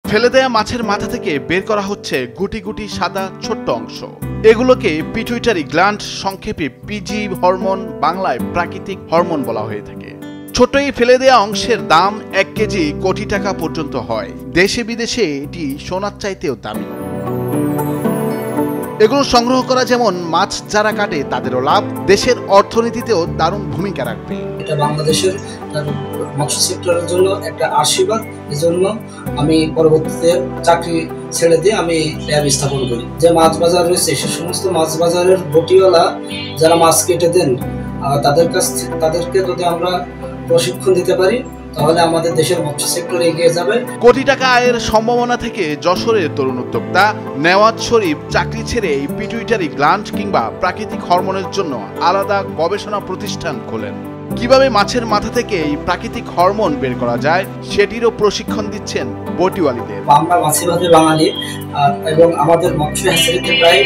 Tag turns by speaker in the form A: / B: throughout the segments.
A: ফেলে দেয়া মাছের মাথা থেকে বের করা হচ্ছে গুটি গুটি সাদা ছোট্ট অংশ। এগুলোকে পিটুইটারি গ্ল্যান্ড, সংক্ষেপে পিজি হরমোন, বাংলায় প্রাকৃতিক হরমোন বলা হয়ে থাকে। ছোট এই ফেলে দেয়া অংশের দাম 1 কেজি কোটি টাকা পর্যন্ত হয়। দেশে বিদেশে এটি সোনার চাইতেও দামি। এগুলো সংগ্রহ করা যেমন মাছ যারা কাটে তাদেরও লাভ, দেশের অর্থনীতিতেও দারুণ ভূমিকা রাখবে।
B: এটা বাংলাদেশের মৎস্য সেক্টরের জন্য একটা আশীর্বাদ। এজন্য আমি পরবর্তীতে চাকরি ছেড়ে দিয়ে আমি ল্যাব স্থাপন করি। যে মাছ বাজার রয়েছে সে সমস্ত মাছ বাজারের বটিওয়ালা যারা মাছ কেটে দেন তাদেরকে যদি আমরা প্রশিক্ষণ দিতে পারি তাহলে আমাদের দেশের মৎস্য সেক্টর এগিয়ে যাবে।
A: কোটি টাকা আয়ের সম্ভাবনা থেকে যশোরের তরুণ উদ্যোক্তা নেওয়াজ শরীফ চাকরি ছেড়ে এই পিটুইটারি গ্ল্যান্ড কিংবা প্রাকৃতিক হরমোনের জন্য আলাদা গবেষণা প্রতিষ্ঠান খোলেন। কিভাবে মাছের মাথা থেকে এই প্রাকৃতিক হরমোন বের করা যায় সেটিরও প্রশিক্ষণ দিচ্ছেন বটিওয়ালিদের।
B: আমরা মাছে বাঙালি এবং আমাদের মৎস্য হ্যাচারিতে প্রায়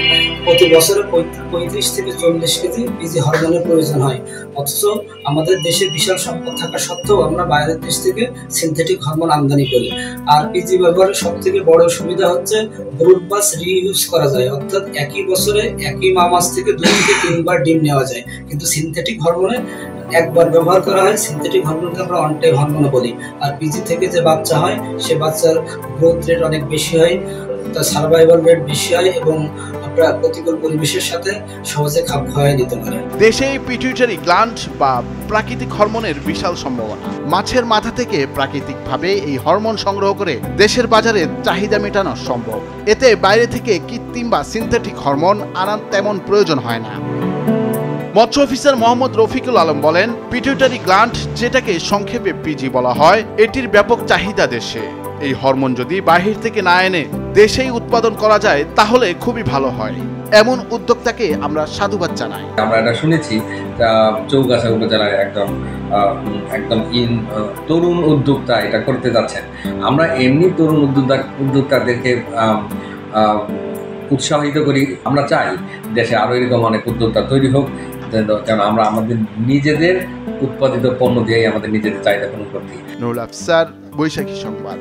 B: প্রতি বছরে 35 থেকে 40 কেজি পিজি হরমোনের প্রয়োজন হয়। অথচ আমাদের দেশে বিশাল সম্পদ থাকা সত্ত্বেও আমরা বাইরের দেশ থেকে সিনথেটিক হরমোন আমদানি করি। আর পিজি ব্যবহারের সব থেকে বড় সুবিধা হচ্ছে ব্রুড বাস রিইউজ করা যায়, অর্থাৎ একই বছরে একই মা মাছ থেকে 2 থেকে 3 বার ডিম নেওয়া যায়। কিন্তু সিনথেটিক হরমোনে একবার ব্যবহার করা হয়। সিনথেটিক হরমোনকে আমরা অন টাইম হরমোন বলি। আর পিজি থেকে যে বাচ্চা হয় সে বাচ্চার গ্রোথ রেট অনেক বেশি হয়, তার সার্ভাইভাল রেট বেশি হয় এবং প্রতিকূল পরিবেশের সাথে সহজে খাপ খাওয়াই নিতে পারে।
A: দেশে পিটুইটারি গ্ল্যান্ড বা প্রাকৃতিক হরমোনের বিশাল সম্ভাবনা। মাছের মাথা থেকে প্রাকৃতিকভাবে এই হরমোন সংগ্রহ করে দেশের বাজারে চাহিদা মেটানো সম্ভব। এতে বাইরে থেকে কৃত্রিম বা সিনথেটিক হরমোন আনার তেমন প্রয়োজন হয় না। মৎস্য অফিসার মোহাম্মদ রফিকুল আলম বলেন, পিটুইটারি গ্ল্যান্ড, যেটাকে সংক্ষেপে পিজি বলা হয়, এটির ব্যাপক চাহিদা দেশে। এই হরমোন যদি বাহির থেকে না এনে দেশেই উৎপাদন করা যায় তাহলে খুবই ভালো হয়। এমন উদ্যোক্তাকে আমরা সাধুবাদ জানাই।
C: আমরা এটা শুনেছি চৌগাছা উপজেলায় একদম তরুণ উদ্যোক্তা এটা করতে যাচ্ছেন। আমরা এমনি তরুণ উদ্যোক্তাদেরকে উৎসাহিত করি। আমরা চাই দেশে আরো এরকম অনেক উদ্যোক্তা তৈরি হোক, যেন আমরা আমাদের নিজেদের উৎপাদিত পণ্য দিয়েই আমাদের নিজেদের চাহিদা পূরণ করতে।
A: নুরুল আফসার, বৈশাখী সংবাদ।